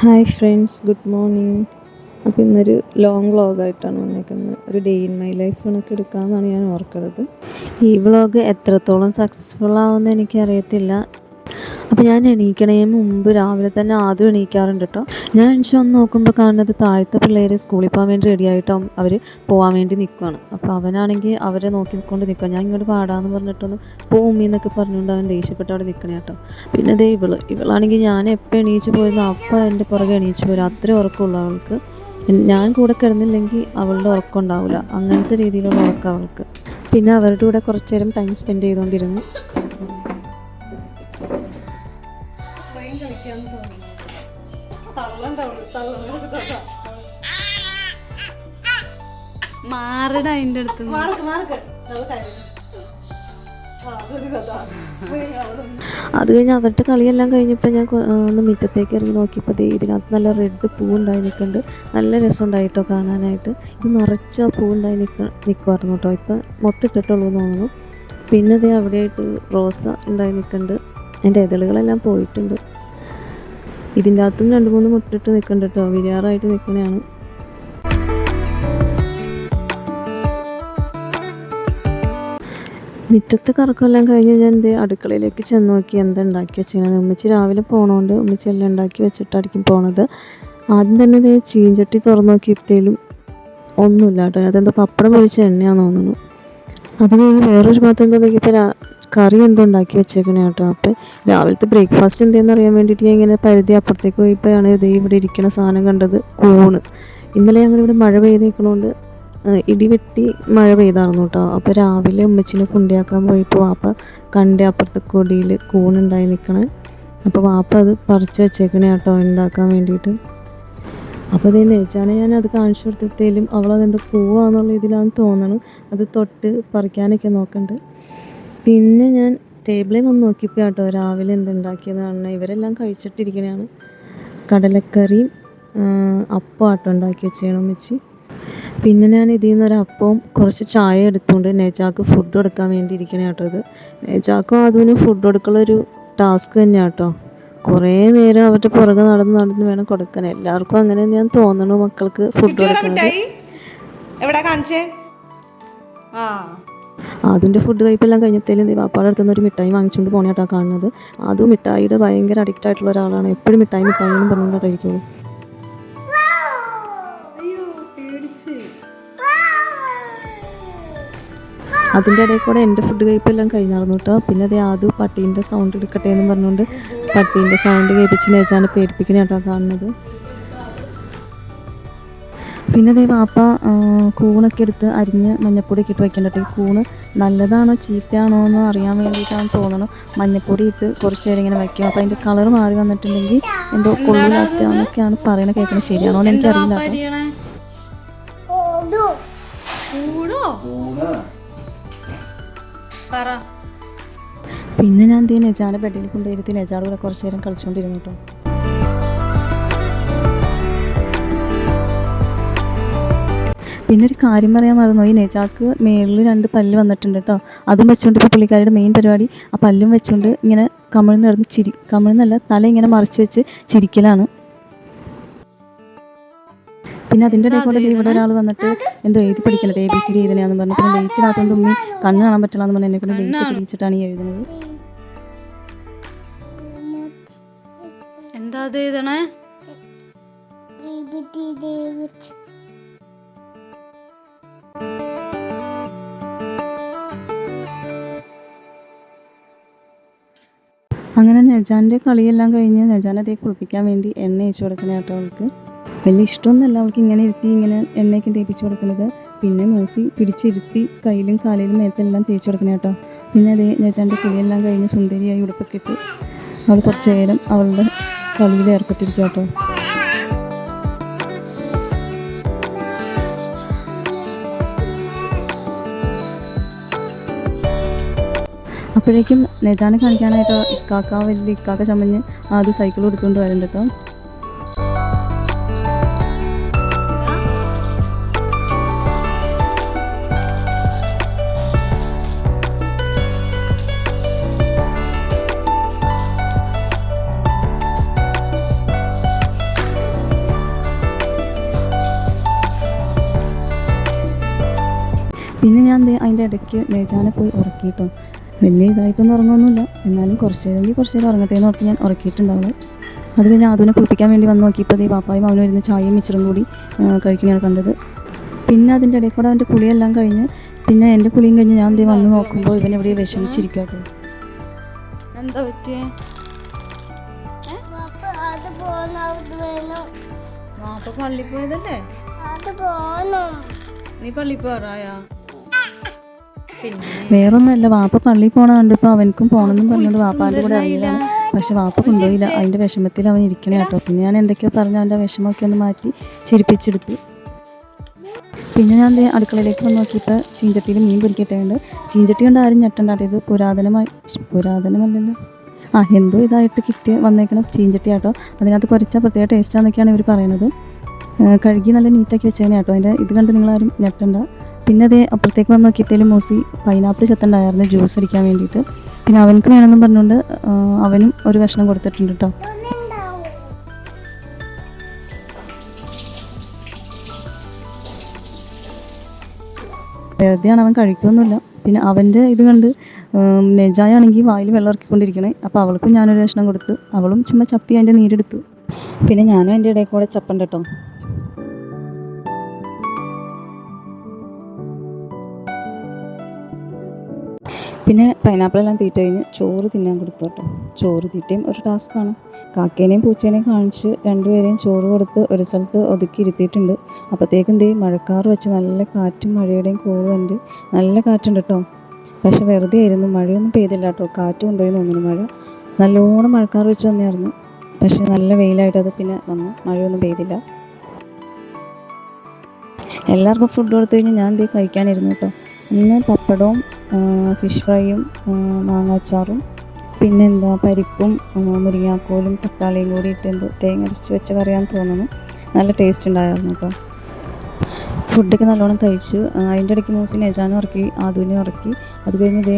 Hi friends, good morning. അപ്പോൾ ഇന്നൊരു long വ്ളോഗായിട്ടാണ് വന്നേക്കുന്നത്. ഒരു ഡേ ഇൻ മൈ ലൈഫ് കണക്ക് എടുക്കാമെന്നാണ് ഞാൻ ഓർക്കുന്നത്. ഈ വ്ളോഗ് എത്രത്തോളം സക്സസ്ഫുൾ ആവുമെന്ന് എനിക്കറിയത്തില്ല. അപ്പോൾ ഞാൻ എണീക്കണതിന് മുമ്പ് രാവിലെ തന്നെ ആദ്യം എണീക്കാറുണ്ട് കേട്ടോ. ഞാൻ എണീച്ച് വന്ന് നോക്കുമ്പോൾ കാണുന്നത് താഴത്തെ പിള്ളേർ സ്കൂളിൽ പോകാൻ വേണ്ടി റെഡി ആയിട്ടും അവർ പോകാൻ വേണ്ടി നിൽക്കുകയാണ്. അപ്പോൾ അവനാണെങ്കിൽ അവരെ നോക്കിക്കൊണ്ട് നിൽക്കുക. ഞാൻ ഇങ്ങോട്ട് പാടാമെന്ന് പറഞ്ഞിട്ടൊന്ന് പോമ്മി എന്നൊക്കെ പറഞ്ഞുകൊണ്ട് അവൻ ദേഷ്യപ്പെട്ട് അവിടെ നിൽക്കണേ കേട്ടോ. പിന്നെ ദേ ഇവളാണെങ്കിൽ ഞാൻ എപ്പോൾ എണീച്ച് പോയിരുന്നു അപ്പം എൻ്റെ പുറകെ എണീച്ച് പോരും. അത്രയും ഉറക്കമുള്ളൂ അവൾക്ക്. ഞാൻ കൂടെ കിടന്നില്ലെങ്കിൽ അവളുടെ ഉറക്കം ഉണ്ടാവില്ല. അങ്ങനത്തെ രീതിയിലുള്ള ഉറക്കം അവൾക്ക്. പിന്നെ അവരുടെ കൂടെ കുറച്ച് നേരം ടൈം സ്പെൻഡ് ചെയ്തുകൊണ്ടിരുന്നു. മാറട അതിൻ്റെ അടുത്ത് അത് കഴിഞ്ഞ് അവരുടെ കളിയെല്ലാം കഴിഞ്ഞപ്പോൾ ഞാൻ ഒന്ന് മുറ്റത്തേക്ക് ഇറങ്ങി നോക്കിയപ്പോൾ ഇതിനകത്ത് നല്ല റെഡ് പൂവുണ്ടായി നിൽക്കുന്നുണ്ട്. നല്ല രസമുണ്ടായിട്ടോ കാണാനായിട്ട്. ഇത് നിറച്ച് ആ പൂവുണ്ടായി നിൽക്കുമായിരുന്നു കേട്ടോ. ഇപ്പം മൊട്ടിട്ടിട്ടുള്ളൂ എന്ന് തോന്നുന്നു. പിന്നെ ഇത് അവിടെയായിട്ട് റോസ ഉണ്ടായി നിൽക്കുന്നുണ്ട്. എൻ്റെ ഇതളുകളെല്ലാം പോയിട്ടുണ്ട്. ഇതിൻ്റെ അകത്തും 2-3 മുട്ടിട്ട് നിൽക്കുന്നുണ്ട് കേട്ടോ. വിരിയാറായിട്ട് നിൽക്കണതാണ്. മുറ്റത്ത് കറക്കമെല്ലാം കഴിഞ്ഞ് ഞാൻ അടുക്കളയിലേക്ക് ചെന്ന് നോക്കി എന്താ ഉണ്ടാക്കി വെച്ചിരുന്നത്. ഉമ്മച്ചി രാവിലെ പോകണോണ്ട് ഉമ്മച്ചി എല്ലാം ഉണ്ടാക്കി വെച്ചിട്ടായിരിക്കും പോണത്. ആദ്യം തന്നെ ചീഞ്ചട്ടി തുറന്ന് നോക്കിയപ്പോഴത്തേലും ഒന്നുമില്ല കേട്ടോ. അതെന്തോ പപ്പടം പൊരിച്ച എണ്ണയാണെന്ന് തോന്നുന്നു. അത് കഴിഞ്ഞ് വേറൊരു ഭാഗത്ത് എന്തോ നോക്കിയപ്പോൾ കറി എന്തോ ഉണ്ടാക്കി വെച്ചേക്കണേ കേട്ടോ. അപ്പോൾ രാവിലത്തെ ബ്രേക്ക്ഫാസ്റ്റ് എന്താണെന്ന് അറിയാൻ വേണ്ടിയിട്ട് ഞാൻ ഇങ്ങനെ പരിധി അപ്പുറത്തേക്ക് പോയപ്പോഴാണ് ഇവിടെ ഇരിക്കുന്ന സാധനം കണ്ടത്. കൂണ്. ഇന്നലെ ഞങ്ങൾ ഇവിടെ മഴ പെയ്തേക്കണോണ്ട് ഇടിവെട്ടി മഴ പെയ്തായിരുന്നു കേട്ടോ. അപ്പോൾ രാവിലെ ഉമ്മച്ചിനെ കുണ്ടിയാക്കാൻ പോയപ്പോൾ വാപ്പ കണ്ട അപ്പുറത്തെ കൊടിയിൽ കൂണുണ്ടായി നിൽക്കണേ. അപ്പോൾ വാപ്പ അത് പറിച്ച് വെച്ചേക്കണേ കേട്ടോ ഉണ്ടാക്കാൻ വേണ്ടിയിട്ട്. അപ്പോൾ അത് നെച്ചാനെ ഞാൻ അത് കാണിച്ചു കൊടുത്തപ്പോഴത്തേലും അവളതെന്താ പോവാന്നുള്ള ഇതിലാണെന്ന് തോന്നണം. അത് തൊട്ട് പറിക്കാനൊക്കെ നോക്കണ്ട്. പിന്നെ ഞാൻ ടേബിളിൽ വന്ന് നോക്കിയപ്പോൾ കേട്ടോ രാവിലെ എന്തുണ്ടാക്കിയെന്ന് കാണണം. ഇവരെല്ലാം കഴിച്ചിട്ടിരിക്കണതാണ്. കടലക്കറിയും അപ്പം ആട്ടോ ഉണ്ടാക്കി വെച്ചേണം ഉമ്മച്ചി. പിന്നെ ഞാൻ ഇതിൽ നിന്നൊരു അപ്പവും കുറച്ച് ചായ എടുത്തുകൊണ്ട് നെജാക്ക് ഫുഡ് കൊടുക്കാൻ വേണ്ടി ഇരിക്കണേ കേട്ടോ. ഇത് നെജാക്കും അതിന് ഫുഡ് കൊടുക്കാനുള്ളൊരു ടാസ്ക് തന്നെയാണ് കേട്ടോ. കുറേ നേരം അവരുടെ പുറകെ നടന്ന് വേണം കൊടുക്കാൻ. എല്ലാവർക്കും അങ്ങനെ ഞാൻ തോന്നണു മക്കൾക്ക് ഫുഡ് കൊടുക്കുന്നത്. അതിൻ്റെ ഫുഡ് കഴിപ്പെല്ലാം കഴിഞ്ഞപ്പോഴത്തേലും വാപ്പാടെ അടുത്തുനിന്ന് ഒരു മിഠായി വാങ്ങിച്ചുകൊണ്ട് പോകണ കേട്ടോ കാണുന്നത്. അതും മിഠായിയുടെ ഭയങ്കര അഡിക്റ്റ് ആയിട്ടുള്ള ഒരാളാണ്. എപ്പോഴും മിഠായി എന്ന് പറഞ്ഞുകൊണ്ടാണ് കഴിക്കുള്ളൂ. അതിൻ്റെ ഇടയിൽ കൂടെ എൻ്റെ ഫുഡ് കഴിപ്പെല്ലാം കഴിഞ്ഞായിരുന്നു കേട്ടോ. പിന്നെ അത് പട്ടീൻ്റെ സൗണ്ട് എടുക്കട്ടെ എന്ന് പറഞ്ഞുകൊണ്ട് പട്ടീൻ്റെ സൗണ്ട് കേൾപ്പിച്ച് നെച്ചാനെ പേടിപ്പിക്കണേ കേട്ടോ കാണുന്നത്. പിന്നെ വാപ്പ കൂണൊക്കെ എടുത്ത് അരിഞ്ഞ് മഞ്ഞപ്പൊടിയൊക്കെ ഇട്ട് വയ്ക്കേണ്ട കേട്ടോ. ഈ കൂണ് നല്ലതാണോ ചീത്തയാണോ എന്ന് അറിയാൻ വേണ്ടിയിട്ടാണ് തോന്നണം. മഞ്ഞപ്പൊടി ഇട്ട് കുറച്ച് നേരം ഇങ്ങനെ വയ്ക്കും. അപ്പോൾ അതിൻ്റെ കളർ മാറി വന്നിട്ടുണ്ടെങ്കിൽ എന്തോ കൊള്ളില്ലാത്തതൊക്കെയാണ് പറയണത്. കേൾക്കണത് ശരിയാണോ എന്ന് എനിക്കറിയില്ല. പിന്നെ ഞാൻ നെജാനെ ബെഡിൽ കൊണ്ടുവരുത്തി നെജാട് കൂടെ കുറച്ച് നേരം കളിച്ചുകൊണ്ടിരുന്നു കേട്ടോ. പിന്നെ ഒരു കാര്യം പറയാൻ മറന്നു. ഈ നെജാക്ക് മേളിൽ 2 പല്ല് വന്നിട്ടുണ്ട് കേട്ടോ. അതും വെച്ചുകൊണ്ട് ഇപ്പോൾ പുള്ളിക്കാരിയുടെ മെയിൻ പരിപാടി ആ പല്ലും വെച്ചുകൊണ്ട് ഇങ്ങനെ കമിഴ്ന്ന് നടന്ന് കമിഴ്ന്നല്ല തല ഇങ്ങനെ മറിച്ച് വെച്ച് ചിരിക്കലാണ്. പിന്നെ അതിൻ്റെ ഇടയിൽ കൂടെ ഇവിടെ ഒരാൾ വന്നിട്ട് എന്തോ എഴുതി പഠിക്കുന്നത് ABCD എഴുതണയാന്ന് പറഞ്ഞു. പിന്നെ ലേറ്റ് ഇടാത്തതുകൊണ്ട് ഉമ്മി കണ്ണ് കാണാൻ പറ്റില്ല എന്ന് പറഞ്ഞാൽ എന്നെ കൊണ്ട് ലേറ്റ് പിടിച്ചിട്ടാണ് ഈ എഴുതുന്നത്. എന്താ അത് എഴുതണേ? അങ്ങനെ നെജാൻ്റെ കളിയെല്ലാം കഴിഞ്ഞ് നെജാനെ കുളിപ്പിക്കാൻ വേണ്ടി എണ്ണ ഒഴിച്ച് കൊടുക്കണേ കേട്ടോ. അവൾക്ക് വലിയ ഇഷ്ടമൊന്നുമല്ല അവൾക്ക് ഇങ്ങനെ ഇരുത്തി ഇങ്ങനെ എണ്ണയൊക്കെ തേപ്പിച്ച് കൊടുക്കുന്നത്. പിന്നെ മൂസി പിടിച്ചിരുത്തി കയ്യിലും കാലിലും മേത്തെല്ലാം തേച്ച് കൊടുക്കണേ കേട്ടോ. പിന്നെ നെജാൻ്റെ കുളിയെല്ലാം കഴിഞ്ഞ് സുന്ദരിയായി ഉടുപ്പൊക്കെ ഇട്ട് അവൾ കുറച്ച് നേരം അവളുടെ കളിയിൽ ഏർപ്പെട്ടിരിക്കും കേട്ടോ. അപ്പോഴേക്കും നെജാനെ കാണിക്കാനായിട്ട് വലിയ ഇക്കാക്ക ചമഞ്ഞ് അത് സൈക്കിൾ എടുത്തുകൊണ്ട് വരുന്നുണ്ട് കേട്ടോ. പിന്നെ ഞാൻ അതിൻ്റെ ഇടയ്ക്ക് നെജാനെ പോയി ഉറക്കിയിട്ടോ. വലിയ ഇതായിട്ടൊന്നും ഉറങ്ങുമൊന്നുമില്ല, എന്നാലും കുറച്ച് നേരം ഉറങ്ങട്ടെ എന്ന് ഓർത്ത് ഞാൻ ഉറക്കിയിട്ടുണ്ടാവുള്ളൂ. അത് കഴിഞ്ഞ് ആദുവിനെ കുളിപ്പിക്കാൻ വേണ്ടി വന്ന് നോക്കിയപ്പോൾ പാപ്പായും അവനും ഇരുന്ന് ചായയും മിച്ചറും കൂടി കഴിക്കുന്നതാണ് കണ്ടത്. പിന്നെ അതിൻ്റെ ഇടയിൽ കൂടെ അവൻ്റെ കുളിയെല്ലാം കഴിഞ്ഞ് പിന്നെ എൻ്റെ കുളിയും കഴിഞ്ഞ് ഞാൻ വന്ന് നോക്കുമ്പോൾ ഇവൻ എവിടെ വിഷമിച്ചിരിക്കട്ടോ. എന്താ പറ്റിയേ? വാപ്പ പള്ളി പോയതല്ലേ? നീ പള്ളി പോറായാ? വേറൊന്നുമല്ല, വാപ്പ പള്ളിയിൽ പോണ കണ്ടിപ്പോൾ അവനക്കും പോകണമെന്നും പറഞ്ഞുകൊണ്ട് വാപ്പാൻ്റെ കൂടെ അറിയില്ലാണ്. പക്ഷെ വാപ്പ കൊണ്ടുപോയില്ല. അതിൻ്റെ വിഷമത്തിൽ അവൻ ഇരിക്കണേ കേട്ടോ. പിന്നെ ഞാൻ എന്തൊക്കെയോ പറഞ്ഞ് അവൻ്റെ വിഷമമൊക്കെ ഒന്ന് മാറ്റി ചിരിപ്പിച്ചെടുത്തു. പിന്നെ ഞാൻ അടുക്കളയിലേക്ക് വന്ന് നോക്കിയപ്പോൾ ചീഞ്ചട്ടിയിൽ മീൻ പൊരിക്കട്ടേണ്ട്. ചീഞ്ചട്ടി കൊണ്ട് ആരും ഞെട്ടണ്ടാട്ടോ, ഇത് പുരാതനമല്ലല്ലോ, എന്തോ ഇതായിട്ട് വന്നേക്കണം ചീഞ്ചട്ടി കേട്ടോ. അതിനകത്ത് പൊരിച്ചാൽ പ്രത്യേക ടേസ്റ്റാന്നൊക്കെയാണ് ഇവർ പറയുന്നത്. കഴുകി നല്ല നീറ്റാക്കി വെച്ചേനെ കേട്ടോ. അതിൻ്റെ ഇത് കണ്ട് നിങ്ങളാരും ഞെട്ടണ്ട. പിന്നെ അപ്പുറത്തേക്ക് വന്ന് നോക്കിയപ്പോഴത്തേലും മൂസി പൈനാപ്പിൾ ചെത്തുണ്ടായിരുന്നു ജ്യൂസ് അടിക്കാൻ വേണ്ടിയിട്ട്. പിന്നെ അവനക്ക് വേണമെന്നും പറഞ്ഞുകൊണ്ട് അവനും ഒരു കഷ്ണം കൊടുത്തിട്ടുണ്ട് കേട്ടോ. വെറുതെയാണ്, അവൻ കഴിക്കുമൊന്നുമില്ല. പിന്നെ അവൻ്റെ ഇത് കണ്ട് നെജായാണെങ്കിൽ വായിൽ വെള്ളം ഇറക്കിക്കൊണ്ടിരിക്കണേ. അപ്പോൾ അവൾക്കും ഞാനൊരു കഷ്ണം കൊടുത്തു. അവളും ചുമ്മാ ചപ്പി അതിൻ്റെ നീരെടുത്തു. പിന്നെ ഞാനും എൻ്റെ ഇടയിൽ കൂടെ ചപ്പണ്ട കേട്ടോ. പിന്നെ പൈനാപ്പിളെല്ലാം തീറ്റ കഴിഞ്ഞ് ചോറ് തിന്നാൻ കൊടുത്തു കേട്ടോ. ചോറ് തീറ്റയും ഒരു ടാസ്ക്കാണ്. കാക്കേനെയും പൂച്ചേനെയും കാണിച്ച് രണ്ടുപേരെയും ചോറ് കൊടുത്ത് ഒരു സ്ഥലത്ത് ഒതുക്കി ഇരുത്തിയിട്ടുണ്ട്. അപ്പോഴത്തേക്കും മഴക്കാറ് വെച്ച് നല്ല കാറ്റും മഴയുടെയും കോളുണ്ട്. നല്ല കാറ്റുണ്ട് കേട്ടോ. പക്ഷെ വെറുതെ ആയിരുന്നു, മഴയൊന്നും പെയ്തില്ല കേട്ടോ. കാറ്റ് കൊണ്ടുപോയി തോന്നുന്നു മഴ. നല്ലോണം മഴക്കാറ് വെച്ച് വന്നായിരുന്നു. പക്ഷെ നല്ല വെയിലായിട്ട് അത് പിന്നെ വന്നു, മഴയൊന്നും പെയ്തില്ല. എല്ലാവർക്കും ഫുഡ് കൊടുത്തു കഴിഞ്ഞ് ഞാൻ കഴിക്കാനിരുന്നു കേട്ടോ. ഇന്ന് പപ്പടവും ഫിഷ് ഫ്രൈയും മാങ്ങാച്ചാറും പിന്നെന്താ പരിപ്പും മുരിങ്ങാക്കോലും തക്കാളിയും കൂടി ഇട്ട് എന്തോ തേങ്ങ അരച്ച് വെച്ച കറിയാന്ന് തോന്നുന്നു. നല്ല ടേസ്റ്റ് ഉണ്ടായിരുന്നു കേട്ടോ. ഫുഡൊക്കെ നല്ലോണം കഴിച്ചു. അതിൻ്റെ ഇടയ്ക്ക് മൂസിനെ നെജാനും ഉറക്കി, ആദുവിനെ ഉറക്കി. അത് കഴിഞ്ഞ്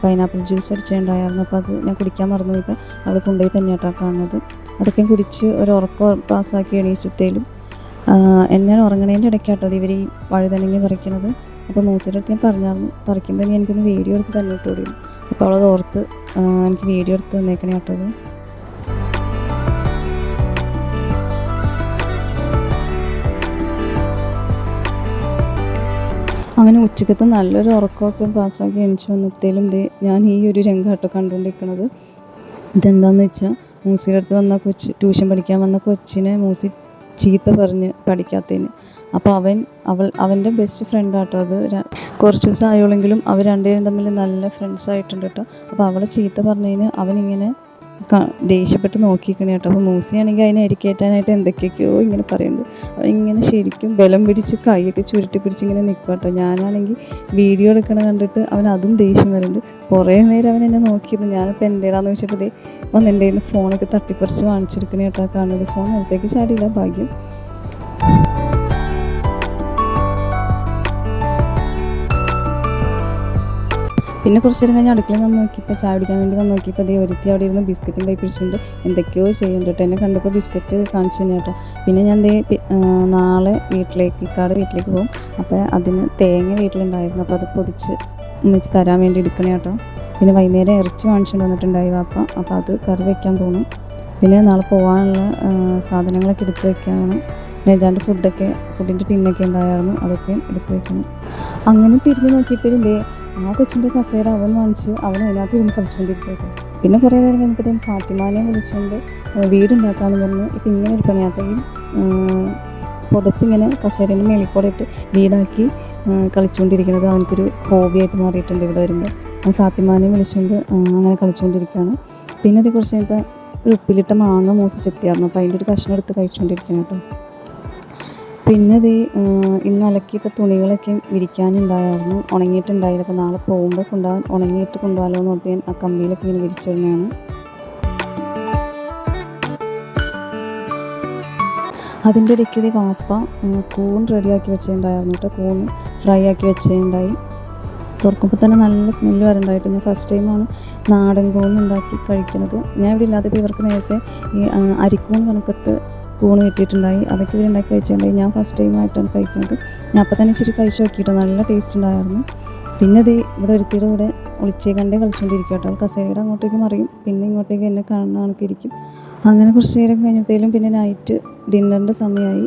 പൈനാപ്പിൾ ജ്യൂസ് അടിച്ചിട്ടുണ്ടായിരുന്നു. അപ്പോൾ അത് ഞാൻ കുടിക്കാൻ മറന്നു പോയപ്പോൾ അവൾ കൊണ്ടുപോയി തന്നെയാട്ടോ കാണുന്നത്. അതൊക്കെ കുടിച്ച് ഒരു ഉറക്കം പാസ്സാക്കി എണീച്ചത്തേലും എന്നെ ഉറങ്ങണേൻ്റെ ഇടയ്ക്കാട്ടോ ഇവർ ഈ വഴുതനങ്ങ പറിക്കണത്. അപ്പോൾ മൂസിയുടെ അടുത്ത് ഞാൻ പറഞ്ഞായിരുന്നു, പറിക്കുമ്പോൾ നീ എനിക്കൊന്ന് വീഡിയോ എടുത്ത് തന്നിട്ടോടി. അപ്പോൾ അവളത് ഓർത്ത് എനിക്ക് വീഡിയോ എടുത്ത് തന്നേക്കണേ കേട്ടോ. അങ്ങനെ ഉച്ചക്കത്തെ നല്ലൊരു ഉറക്കമൊക്കെ പാസ്സാക്കി എണിച്ച് വന്നപ്പോഴത്തേലും ഞാൻ ഈ ഒരു രംഗമാട്ടോ കണ്ടുകൊണ്ടിരിക്കുന്നത്. ഇതെന്താണെന്ന് വെച്ചാൽ മൂസിയുടെ അടുത്ത് വന്ന ട്യൂഷൻ പഠിക്കാൻ വന്ന കൊച്ചിനെ മൂസി ചീത്ത പറഞ്ഞ് പഠിക്കാത്തതിന്. അപ്പോൾ അവൻ്റെ ബെസ്റ്റ് ഫ്രണ്ടാട്ടോ അത്. കുറച്ച് ദിവസം ആയോളെങ്കിലും അവർ രണ്ടുപേരും തമ്മിൽ നല്ല ഫ്രണ്ട്സായിട്ടുണ്ട് കേട്ടോ. അപ്പോൾ അവളെ ചീത്ത പറഞ്ഞതിന് അവനിങ്ങനെ ദേഷ്യപ്പെട്ട് നോക്കിയിരിക്കണേ കേട്ടോ. അപ്പോൾ മൂസിയാണെങ്കിൽ അതിനെ ഇരിക്കേറ്റാനായിട്ട് എന്തൊക്കെയൊക്കെയോ ഇങ്ങനെ പറയുന്നുണ്ട്. അവനിങ്ങനെ ശരിക്കും ബലം പിടിച്ച് കൈയൊക്കെ ചുരുട്ടി പിടിച്ച് ഇങ്ങനെ നിൽക്കുക കേട്ടോ. ഞാനാണെങ്കിൽ വീഡിയോ എടുക്കണ കണ്ടിട്ട് അവൻ അതും ദേഷ്യം വരുന്നുണ്ട്. കുറേ നേരം അവൻ എന്നെ നോക്കിയിരുന്നു. ഞാനിപ്പോൾ എന്തേടാന്ന് വെച്ചിട്ട് വന്ന് എൻ്റെ കയ്യിൽ നിന്ന് ഫോണൊക്കെ തട്ടിപ്പറിച്ച് വാങ്ങിച്ചെടുക്കണേ കേട്ടോ. കാണുന്നത് ഫോൺ നേരത്തേക്ക് ചാടിയില്ല, ഭാഗ്യം. പിന്നെ കുറച്ച് നേരം കഴിഞ്ഞ് അടുക്കളയിൽ വന്ന് നോക്കിയപ്പോൾ ചായ കുടിക്കാൻ വേണ്ടി വന്ന് നോക്കിയപ്പോൾ ഒരുത്തി അവിടെ ഇരുന്ന് ബിസ്ക്കറ്റും കൈ പിടിച്ചുകൊണ്ട് എന്തൊക്കെയോ ചെയ്യുന്നുണ്ട് കേട്ടോ. എന്നെ കണ്ടപ്പോൾ ബിസ്ക്കറ്റ് കാണിച്ചു തന്നെ കേട്ടോ. പിന്നെ ഞാൻ നാളെ ഇക്കാടെ വീട്ടിലേക്ക് പോകും. അപ്പോൾ അതിന് തേങ്ങ വീട്ടിലുണ്ടായിരുന്നു. അപ്പോൾ അത് പൊതിച്ച് ഉമ്മച്ച് തരാൻ വേണ്ടി എടുക്കണേ കേട്ടോ. പിന്നെ വൈകുന്നേരം ഇറച്ചി വാങ്ങിച്ചുകൊണ്ട് വന്നിട്ടുണ്ടായി വാപ്പ. അപ്പോൾ അത് കറി വയ്ക്കാൻ പോകുന്നു. പിന്നെ നാളെ പോകാനുള്ള സാധനങ്ങളൊക്കെ എടുത്ത് വയ്ക്കാനാണ്. നെജാൻ്റെ ഫുഡിൻ്റെ ടിന്നൊക്കെ ഉണ്ടായിരുന്നു, അതൊക്കെ എടുത്ത് വയ്ക്കണം. അങ്ങനെ തിരിഞ്ഞ് നോക്കിയപ്പോഴും ആ കൊച്ചിൻ്റെ കസേര അവൻ വാങ്ങിച്ച് അവൻ അതിനകത്ത് ഇരുന്ന് കളിച്ചുകൊണ്ടിരിക്കുകയാണ്. പിന്നെ കുറേ നേരം കഴിഞ്ഞപ്പോഴത്തേക്കും ഫാത്തിമാനെ വിളിച്ചുകൊണ്ട് വീടുണ്ടാക്കാമെന്ന് പറഞ്ഞ് ഇപ്പോൾ ഇങ്ങനെ ഒരു പണിയാണ്. അപ്പോൾ ഈ പുതപ്പിങ്ങനെ കസേരേൻ്റെ മേളിക്കൂടെ ഇട്ട് വീടാക്കി കളിച്ചുകൊണ്ടിരിക്കുന്നത് അവനക്കൊരു ഹോബിയായിട്ട് മാറിയിട്ടുണ്ട്. ഇവിടെ വരുമ്പോൾ അവൻ ഫാത്തിമാനെ വിളിച്ചുകൊണ്ട് അങ്ങനെ കളിച്ചുകൊണ്ടിരിക്കുകയാണ്. പിന്നെ അത് കുറച്ച് കഴിഞ്ഞപ്പോൾ ഒരു ഉപ്പിലിട്ട മാങ്ങ മൂസി ചെത്തിയായിരുന്നു. അപ്പോൾ അതിൻ്റെ ഒരു കഷ്ണം എടുത്ത് കഴിച്ചുകൊണ്ടിരിക്കുകയാണ് കേട്ടോ. പിന്നെ ഇന്ന് അലക്കിയപ്പോൾ തുണികളൊക്കെ വിരിക്കാനുണ്ടായിരുന്നു, ഉണങ്ങിയിട്ടുണ്ടായില്ല. അപ്പോൾ നാളെ പോകുമ്പോൾ ഉണങ്ങിയിട്ട് കൊണ്ടുപോകാമല്ലോ എന്ന് ഓർത്ത് ഞാൻ ആ കമ്പിയിലൊക്കെ ഇങ്ങനെ വിരിച്ചിരുന്നതാണ്. അതിൻ്റെ ഇടയ്ക്ക് വാപ്പ കൂൺ റെഡിയാക്കി വെച്ചിട്ടുണ്ടായിരുന്നു കേട്ടോ. കൂൺ ഫ്രൈ ആക്കി വെച്ചിട്ടുണ്ടായി. തുറക്കുമ്പോൾ തന്നെ നല്ല സ്മെല്ല് വരണ്ടായിട്ട്. ഞാൻ ഫസ്റ്റ് ടൈമാണ് നാടൻ കൂൺ ഉണ്ടാക്കി കഴിക്കുന്നത്. ഞാൻ ഇവിടെ ഇല്ലാത്തപ്പോൾ ഇവർക്ക് നേരത്തെ ഈ അരിക്കൂൺ കണക്കത്ത് കൂണ് കിട്ടിയിട്ടുണ്ടായി. അതൊക്കെ ഇവരുണ്ടാക്കി കഴിച്ചിട്ടുണ്ടായി. ഞാൻ ഫസ്റ്റ് ടൈമായിട്ടാണ് കഴിക്കുന്നത്. ഞാൻ അപ്പം തന്നെ ഇച്ചിരി കഴിച്ച് നോക്കിയിട്ട് നല്ല ടേസ്റ്റ് ഉണ്ടായിരുന്നു. പിന്നെ ഇത് ഇവിടെ ഒരുത്തിയുടെ കൂടെ ഒളിച്ചേ കണ്ടേ കളിച്ചുകൊണ്ടിരിക്കും കേട്ടോ. കസേരയുടെ അങ്ങോട്ടേക്ക് മറിയും, പിന്നെ ഇങ്ങോട്ടേക്ക് എന്നെ കാണുന്ന കണക്കിരിക്കും. അങ്ങനെ കുറച്ച് നേരം കഴിഞ്ഞപ്പോഴത്തേലും പിന്നെ നൈറ്റ് ഡിന്നറിൻ്റെ സമയമായി.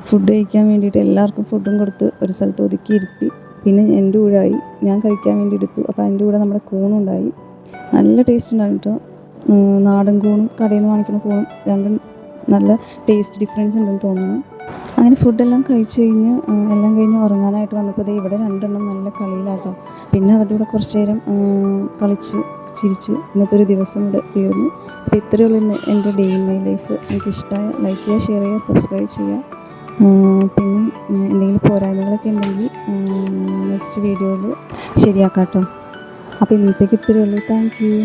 ഫുഡ് കഴിക്കാൻ വേണ്ടിയിട്ട് എല്ലാവർക്കും ഫുഡും കൊടുത്ത് ഒരു സ്ഥലത്ത് ഒതുക്കി ഇരുത്തി. പിന്നെ എൻ്റെ കൂടായി, ഞാൻ കഴിക്കാൻ വേണ്ടി എടുത്തു. അപ്പോൾ അതിൻ്റെ കൂടെ നമ്മുടെ കൂണുണ്ടായി. നല്ല ടേസ്റ്റ് ഉണ്ടായിരുന്നു കേട്ടോ. നാടൻ കൂണും കടയിൽ നിന്ന് വാങ്ങിക്കുന്ന കൂണും രണ്ടും നല്ല ടേസ്റ്റ് ഡിഫറൻസ് ഉണ്ടെന്ന് തോന്നുന്നു. അങ്ങനെ ഫുഡെല്ലാം കഴിച്ച് കഴിഞ്ഞ് എല്ലാം കഴിഞ്ഞ് ഉറങ്ങാനായിട്ട് വന്നപ്പോൾ ഇവിടെ രണ്ടെണ്ണം നല്ല കളിയിലാട്ടോ. പിന്നെ അവരുടെ കൂടെ കുറച്ച് നേരം കളിച്ച് ചിരിച്ച് ഇന്നത്തെ ഒരു ദിവസം ഇവിടെ തീർന്നു. അപ്പോൾ ഇത്രയേ ഉള്ളൂ ഇന്ന് എൻ്റെ ഡേ ഇൻ മൈ ലൈഫ്. എനിക്കിഷ്ടമായ ലൈക്ക് ചെയ്യുക, ഷെയർ ചെയ്യുക, സബ്സ്ക്രൈബ് ചെയ്യുക. പിന്നെ എന്തെങ്കിലും പോരായ്മകളൊക്കെ ഉണ്ടെങ്കിൽ നെക്സ്റ്റ് വീഡിയോയിൽ ശരിയാക്കാം കേട്ടോ. അപ്പോൾ ഇന്നത്തേക്ക് ഇത്രയേ ഉള്ളൂ. Thank you.